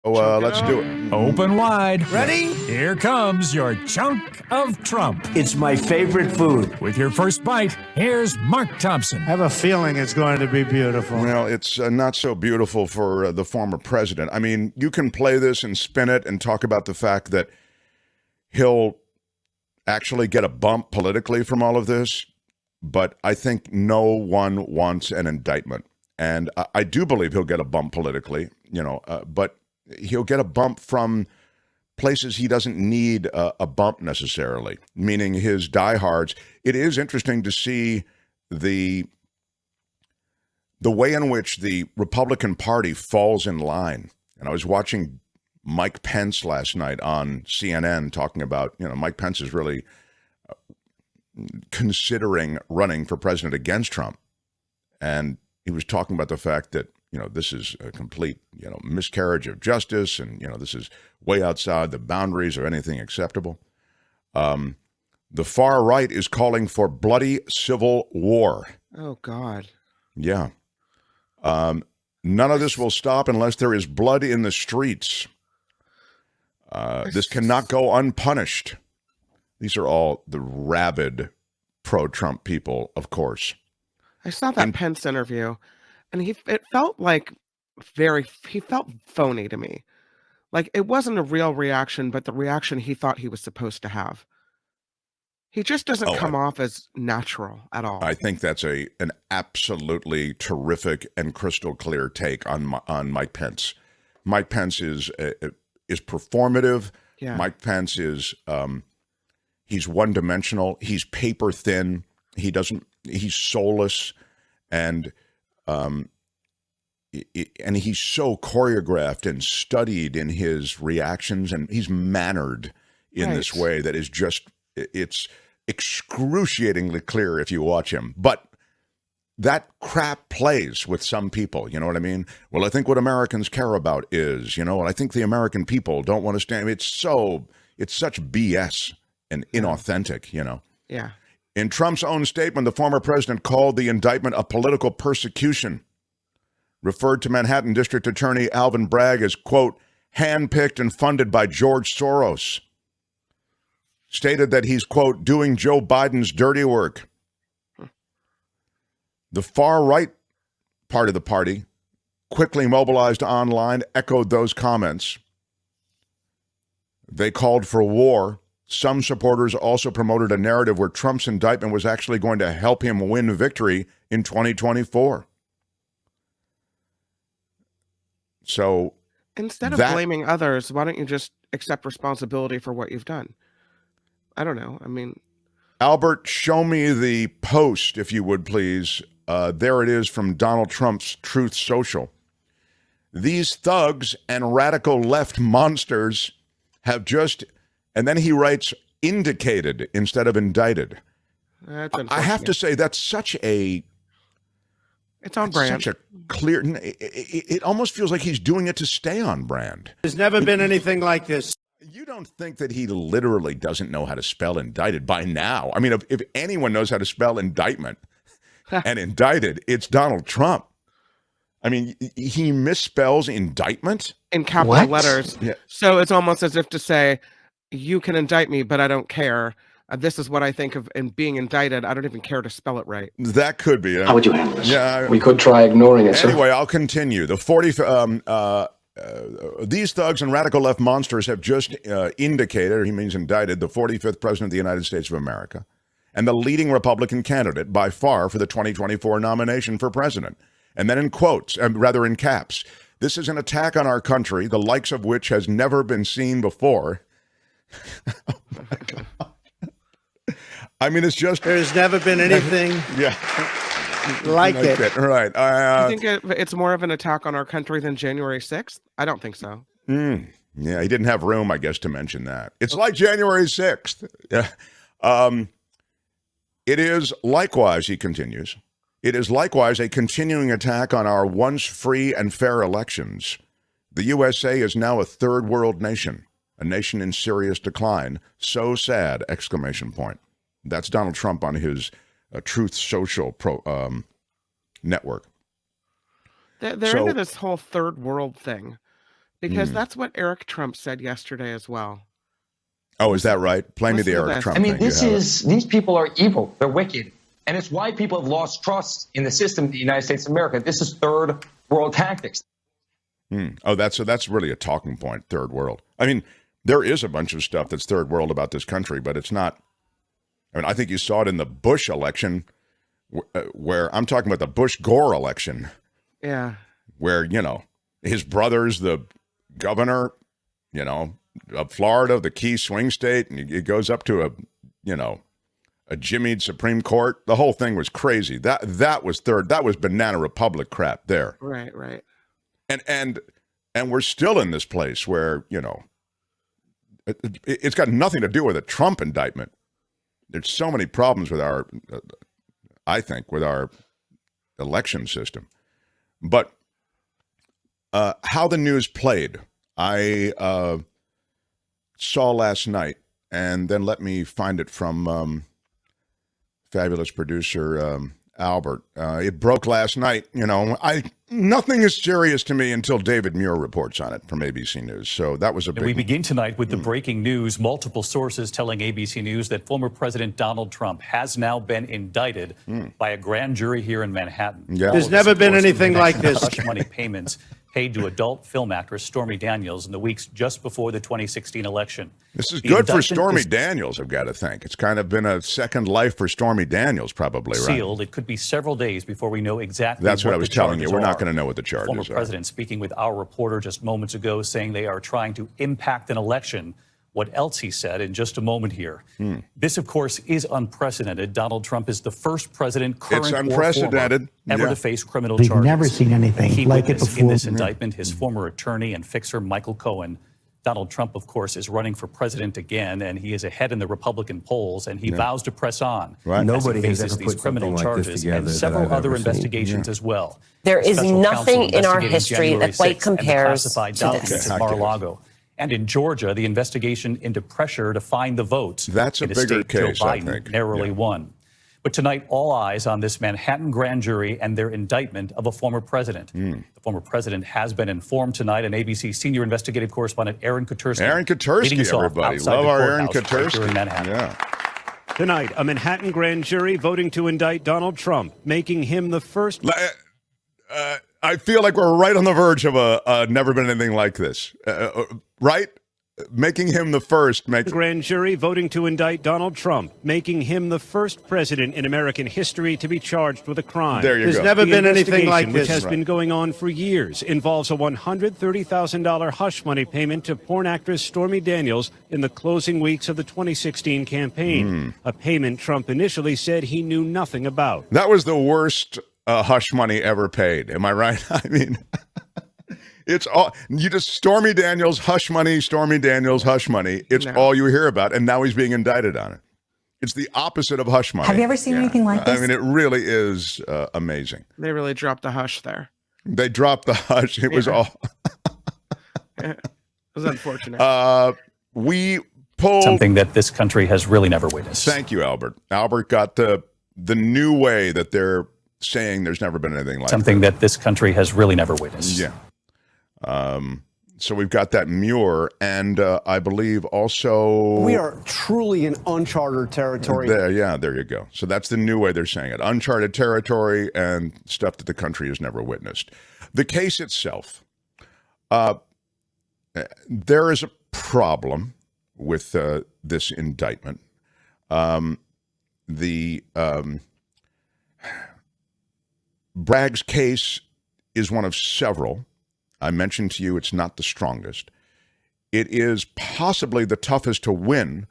Let's do it. Open wide. Ready? Here comes your chunk of Trump. It's my favorite food. With your first bite, here's Mark Thompson. I have a feeling it's going to be beautiful. Well, it's not so beautiful for the former president. I mean, you can play this and spin it and talk about the fact that he'll actually get a bump politically from all of this, but I think no one wants an indictment. And I do believe he'll get a bump politically, but he'll get a bump from places he doesn't need a bump necessarily, meaning his diehards. It is interesting to see the way in which the Republican Party falls in line. And I was watching Mike Pence last night on CNN talking about, Mike Pence is really considering running for president against Trump. And he was talking about the fact that, this is a complete, miscarriage of justice. And, this is way outside the boundaries of anything acceptable. The far right is calling for bloody civil war. Oh, God. Yeah. None of this will stop unless there is blood in the streets. This cannot go unpunished. These are all the rabid pro-Trump people, of course. I saw that Pence interview, and it felt like he felt phony to me. Like it wasn't a real reaction, but the reaction he thought he was supposed to have. He just doesn't come off as natural at all. I think that's an absolutely terrific and crystal clear take on Mike Pence. Mike Pence is performative. Yeah. Mike Pence is he's one dimensional. He's paper thin. He's soulless, and he's so choreographed and studied in his reactions, and he's mannered in this way that is just, it's excruciatingly clear if you watch him. But that crap plays with some people, you know what I mean? Well, I think what Americans care about is, and I think the American people don't want to stand. It's such BS and inauthentic, Yeah. In Trump's own statement, the former president called the indictment a political persecution, referred to Manhattan District Attorney Alvin Bragg as, quote, handpicked and funded by George Soros, stated that he's, quote, doing Joe Biden's dirty work. The far right part of the party, quickly mobilized online, echoed those comments. They called for war. Some supporters also promoted a narrative where Trump's indictment was actually going to help him win victory in 2024. So instead of blaming others, why don't you just accept responsibility for what you've done? I don't know. I mean, Albert, show me the post, if you would, please. There it is from Donald Trump's Truth Social. These thugs and radical left monsters have just... And then he writes, indicated instead of indicted. I have to say, that's such a... It's on brand. Such a clear... It almost feels like he's doing it to stay on brand. There's never been anything like this. You don't think that he literally doesn't know how to spell indicted by now? I mean, if anyone knows how to spell indictment and indicted, it's Donald Trump. I mean, he misspells indictment? In capital letters. Yeah. So it's almost as if to say... You can indict me, but I don't care. This is what I think of in being indicted. I don't even care to spell it right. That could be. How would you handle this? Yeah, we could try ignoring it. Anyway, sir. I'll continue. The these thugs and radical left monsters have just indicated, or he means indicted, the 45th president of the United States of America and the leading Republican candidate by far for the 2024 nomination for president. And then in quotes, rather in caps, this is an attack on our country, the likes of which has never been seen before. Oh my God. I mean, it's just... There's never been anything like it. Right. I think it's more of an attack on our country than January 6th. I don't think so. Yeah, he didn't have room, I guess, to mention that. It's like January 6th. Yeah. It is likewise, he continues, it is likewise a continuing attack on our once free and fair elections. The USA is now a third world nation. A nation in serious decline. So sad! ! That's Donald Trump on his Truth Social network. They're into this whole third world thing. because that's what Eric Trump said yesterday as well. Oh, is that right? Play me the Listen to Eric this. Trump I mean, thing. these people are evil. They're wicked. And it's why people have lost trust in the system of the United States of America. This is third world tactics. Oh, that's really a talking point, third world. I mean, there is a bunch of stuff that's third world about this country, but it's not. I mean, I think you saw it in the Bush election, where I'm talking about the Bush-Gore election. Yeah. Where, his brother's the governor, of Florida, the key swing state, and it goes up to a jimmied Supreme Court. The whole thing was crazy. That was Banana Republic crap there. Right. And we're still in this place where, it's got nothing to do with a Trump indictment. There's so many problems with our election system. But how the news played, I saw last night, and then let me find it from fabulous producer Albert. It broke last night. Nothing is serious to me until David Muir reports on it from ABC News. So that was a big. We begin tonight with the breaking news. Multiple sources telling ABC News that former President Donald Trump has now been indicted by a grand jury here in Manhattan. Yeah. There's never been anything like this. Hush money payments paid to adult film actress Stormy Daniels in the weeks just before the 2016 election. This is The good for indictment Stormy is Daniels, I've got to think. It's kind of been a second life for Stormy Daniels, probably, right? sealed. It could be several days before we know exactly That's what I was the telling you. charges We're not are. going to know what the charges Former are. president speaking with our reporter just moments ago, saying they are trying to impact an election. What else he said in just a moment here. This, of course, is unprecedented. Donald Trump is the first president, current It's or unprecedented. former, ever Yeah. to face criminal We've charges. never seen anything Key like it witness before. in this indictment, his former attorney and fixer, Michael Cohen. Donald Trump, of course, is running for president again, and he is ahead in the Republican polls, and he vows to press on Right. Nobody as he has faces ever these put criminal something like this charges together and that several I've other ever seen. investigations as well. There is Special nothing counsel in our investigating history January that quite 6th and the compares classified to documents this. at Mar-a-Lago. And in Georgia, the investigation into pressure to find the votes. That's a in bigger state case, Joe I Biden think. narrowly Yeah. won. But tonight, all eyes on this Manhattan grand jury and their indictment of a former president. The former president has been informed tonight, and ABC senior investigative correspondent Aaron Katersky. Aaron leading Katersky, us off everybody. outside Love the our Aaron courthouse right here in Katersky. Manhattan. Yeah. Tonight, a Manhattan grand jury voting to indict Donald Trump, making him the first. I feel like we're right on the verge of a never been anything like this. Right? Making him the first. Grand jury voting to indict Donald Trump, making him the first president in American history to be charged with a crime. There you There's go. never The been anything like investigation, this. which has been going on for years, involves a $130,000 hush money payment to porn actress Stormy Daniels in the closing weeks of the 2016 campaign. A payment Trump initially said he knew nothing about. That was the worst hush money ever paid. Am I right? I mean, it's all you just Stormy Daniels, hush money, Stormy Daniels, hush money. It's all you hear about, and now he's being indicted on it. It's the opposite of hush money. Have you ever seen anything like this? I mean, it really is amazing. They really dropped the hush there. They dropped the hush. It was all. It was unfortunate. We pulled Something that this country has really never witnessed. Thank you, Albert. Albert got the new way that they're saying there's never been anything like Something that this country has really never witnessed. Yeah. So we've got that Muir, and I believe also We are truly in uncharted territory. there you go. So that's the new way they're saying it. Uncharted territory and stuff that the country has never witnessed. The case itself, there is a problem with this indictment. Bragg's case is one of several. I mentioned to you it's not the strongest. It is possibly the toughest to win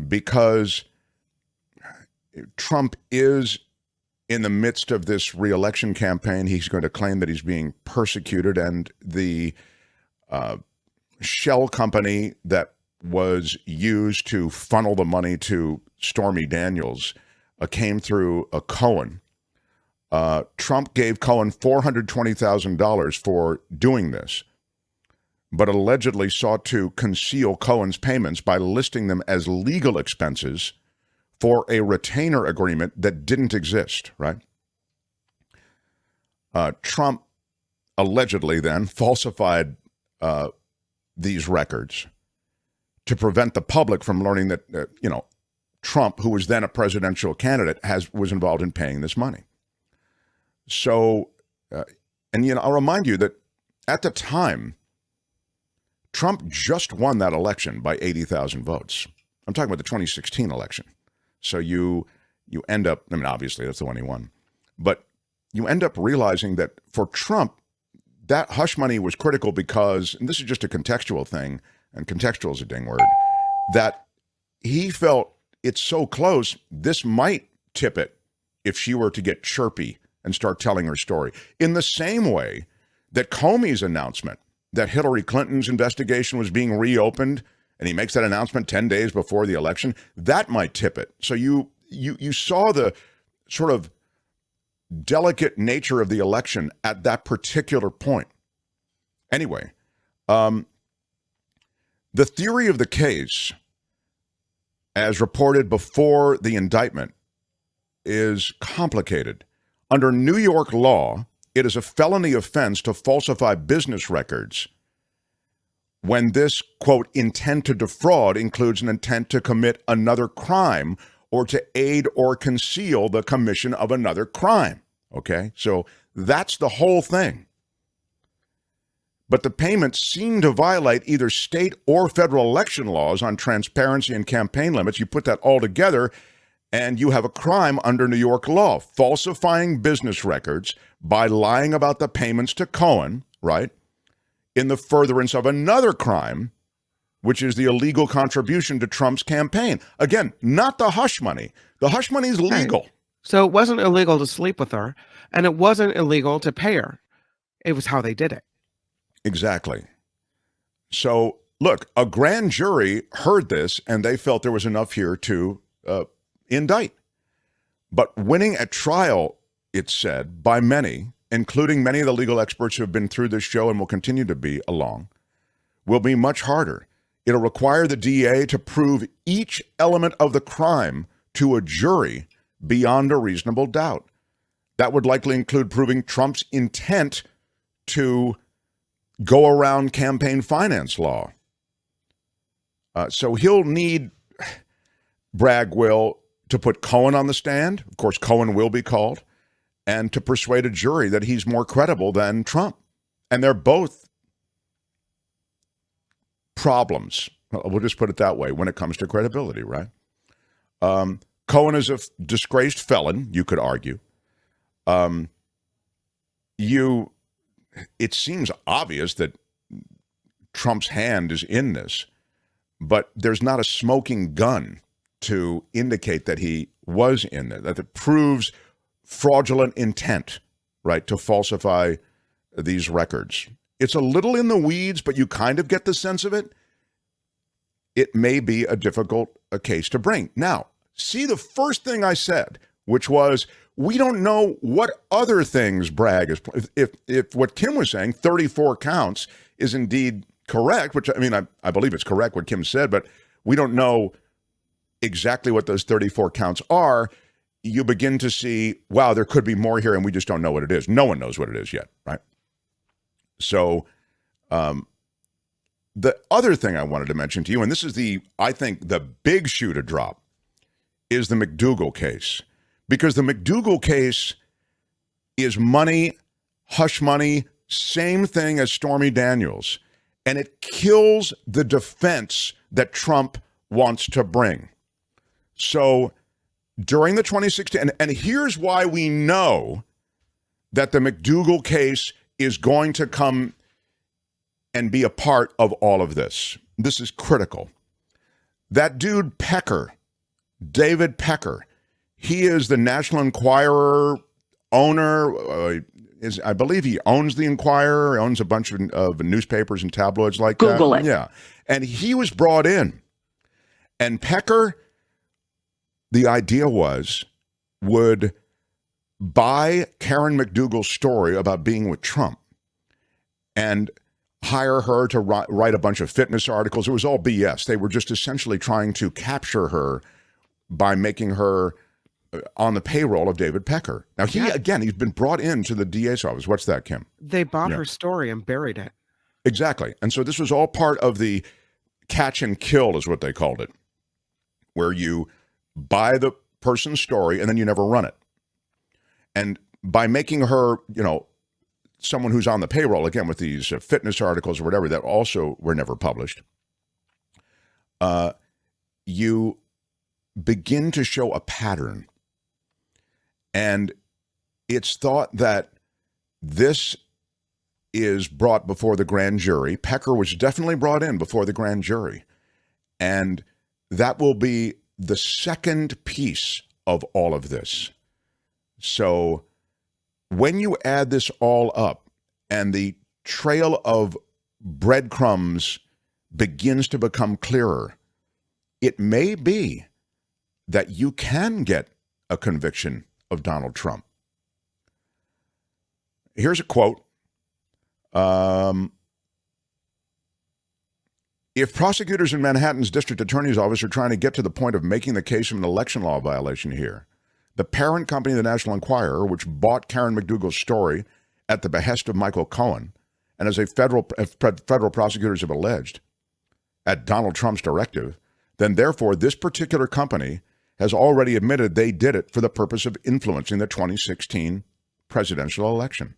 because Trump is in the midst of this re-election campaign. He's going to claim that he's being persecuted, and the shell company that was used to funnel the money to Stormy Daniels came through a Cohen. Trump gave Cohen $420,000 for doing this, but allegedly sought to conceal Cohen's payments by listing them as legal expenses for a retainer agreement that didn't exist, right? Trump allegedly then falsified these records to prevent the public from learning that, Trump, who was then a presidential candidate, was involved in paying this money. So, I'll remind you that at the time, Trump just won that election by 80,000 votes. I'm talking about the 2016 election. So you end up, obviously that's the one he won, but you end up realizing that for Trump, that hush money was critical because, and this is just a contextual thing, and contextual is a ding word, that he felt it's so close, this might tip it if she were to get chirpy and start telling her story. In the same way that Comey's announcement that Hillary Clinton's investigation was being reopened, and he makes that announcement 10 days before the election, that might tip it. So you saw the sort of delicate nature of the election at that particular point. Anyway, the theory of the case, as reported before the indictment, is complicated. Under New York law, it is a felony offense to falsify business records when this, quote, intent to defraud includes an intent to commit another crime or to aid or conceal the commission of another crime. Okay? So that's the whole thing. But the payments seem to violate either state or federal election laws on transparency and campaign limits. You put that all together, and you have a crime under New York law, falsifying business records by lying about the payments to Cohen, right, in the furtherance of another crime, which is the illegal contribution to Trump's campaign. Again, not the hush money. The hush money is legal. Right. So it wasn't illegal to sleep with her, and it wasn't illegal to pay her. It was how they did it. Exactly. So, look, a grand jury heard this, and they felt there was enough here to indict. But winning at trial, it's said, by many, including many of the legal experts who have been through this show and will continue to be along, will be much harder. It'll require the DA to prove each element of the crime to a jury beyond a reasonable doubt. That would likely include proving Trump's intent to go around campaign finance law. So he'll need, Bragg will, to put Cohen on the stand. Of course, Cohen will be called, and to persuade a jury that he's more credible than Trump. And they're both problems. We'll just put it that way when it comes to credibility, right? Cohen is a disgraced felon, you could argue. It seems obvious that Trump's hand is in this, but there's not a smoking gun to indicate that he was in it, that it proves fraudulent intent, right, to falsify these records. It's a little in the weeds, but you kind of get the sense of it. It may be a difficult case to bring. Now, see the first thing I said, which was, we don't know what other things Bragg is. If what Kim was saying, 34 counts, is indeed correct, which I believe it's correct what Kim said, but we don't know exactly what those 34 counts are. You begin to see, wow, there could be more here, and we just don't know what it is. No one knows what it is yet, right? So the other thing I wanted to mention to you, and this is I think the big shoe to drop, is the McDougal case. Because the McDougal case is money, hush money, same thing as Stormy Daniels. And it kills the defense that Trump wants to bring. So during the 2016, and here's why we know that the McDougal case is going to come and be a part of all of this. This is critical. That dude Pecker, David Pecker, he is the National Enquirer owner. I believe he owns the Enquirer, owns a bunch of newspapers and tabloids like that. Google it. Yeah. And he was brought in. And Pecker, the idea would buy Karen McDougal's story about being with Trump and hire her to write a bunch of fitness articles. It was all BS. They were just essentially trying to capture her by making her on the payroll of David Pecker. Now, he's been brought into the DA's office. What's that, Kim? They bought her story and buried it. Exactly. And so this was all part of the catch and kill is what they called it, where you buy the person's story and then you never run it. And by making her, someone who's on the payroll, again, with these fitness articles or whatever that also were never published, you begin to show a pattern. And it's thought that this is brought before the grand jury. Pecker was definitely brought in before the grand jury. And that will be the second piece of all of this. So when you add this all up and the trail of breadcrumbs begins to become clearer, it may be that you can get a conviction of Donald Trump. Here's a quote. If prosecutors in Manhattan's district attorney's office are trying to get to the point of making the case of an election law violation here, the parent company, the National Enquirer, which bought Karen McDougal's story at the behest of Michael Cohen, and as federal prosecutors have alleged, at Donald Trump's directive, then therefore this particular company has already admitted they did it for the purpose of influencing the 2016 presidential election.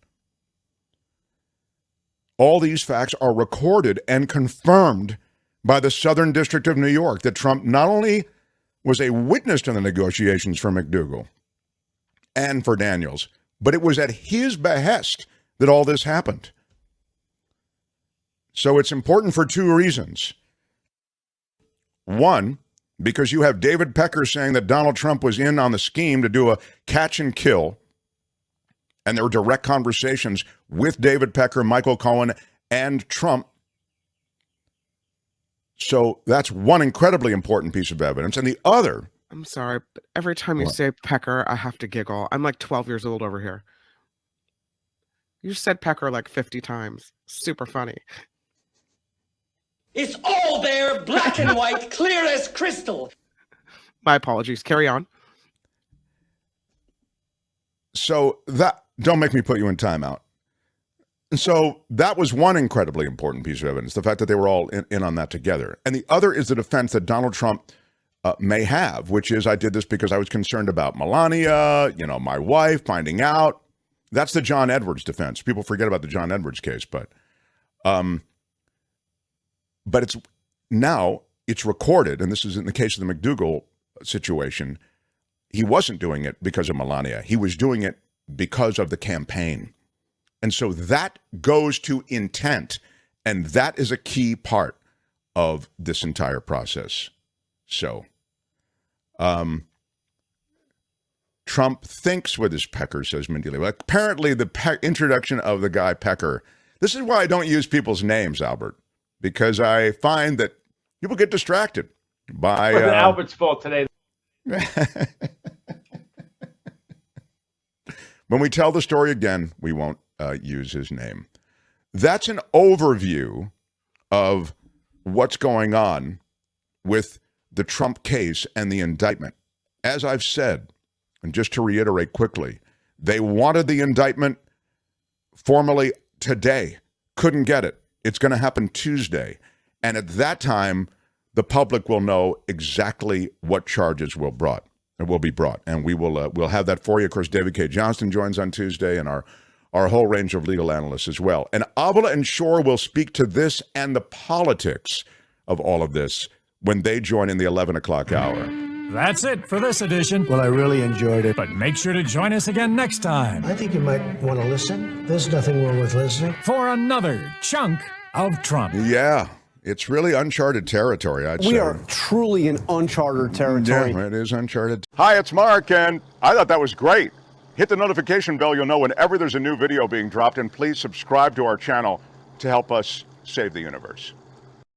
All these facts are recorded and confirmed by the Southern District of New York that Trump not only was a witness to the negotiations for McDougal and for Daniels, but it was at his behest that all this happened. So it's important for two reasons. One, because you have David Pecker saying that Donald Trump was in on the scheme to do a catch and kill, and there were direct conversations with David Pecker, Michael Cohen, and Trump. So that's one incredibly important piece of evidence. And the other... I'm sorry, but every time you say Pecker, I have to giggle. I'm like 12 years old over here. You said Pecker like 50 times. Super funny. It's all there, black and white, clear as crystal. My apologies. Carry on. So that... Don't make me put you in timeout. And so that was one incredibly important piece of evidence, the fact that they were all in on that together. And the other is the defense that Donald Trump may have, which is, I did this because I was concerned about Melania, my wife finding out. That's the John Edwards defense. People forget about the John Edwards case, but it's now it's recorded, and this is in the case of the McDougal situation. He wasn't doing it because of Melania. He was doing it because of the campaign. And so that goes to intent, and that is a key part of this entire process. So, Trump thinks with his Pecker, says Mindy Lee. Well, apparently the introduction of the guy Pecker, this is why I don't use people's names, Albert, because I find that people get distracted by... It was Albert's fault today. When we tell the story again, we won't use his name. That's an overview of what's going on with the Trump case and the indictment. As I've said, and just to reiterate quickly, they wanted the indictment formally today. Couldn't get it. It's going to happen Tuesday. And at that time, the public will know exactly what charges will be brought, and we'll have that for you. Of course, David K. Johnston joins on Tuesday, and our whole range of legal analysts as well. And Avila and Shore will speak to this and the politics of all of this when they join in the 11 o'clock hour. That's it for this edition. Well, I really enjoyed it. But make sure to join us again next time I think you might want to listen. There's nothing wrong with listening. for another chunk of Trump. Yeah, it's really uncharted territory, I'd say. We are truly in uncharted territory. Yeah, it is uncharted. Hi, it's Mark, and I thought that was great. Hit the notification bell. You'll know whenever there's a new video being dropped, and please subscribe to our channel to help us save the universe.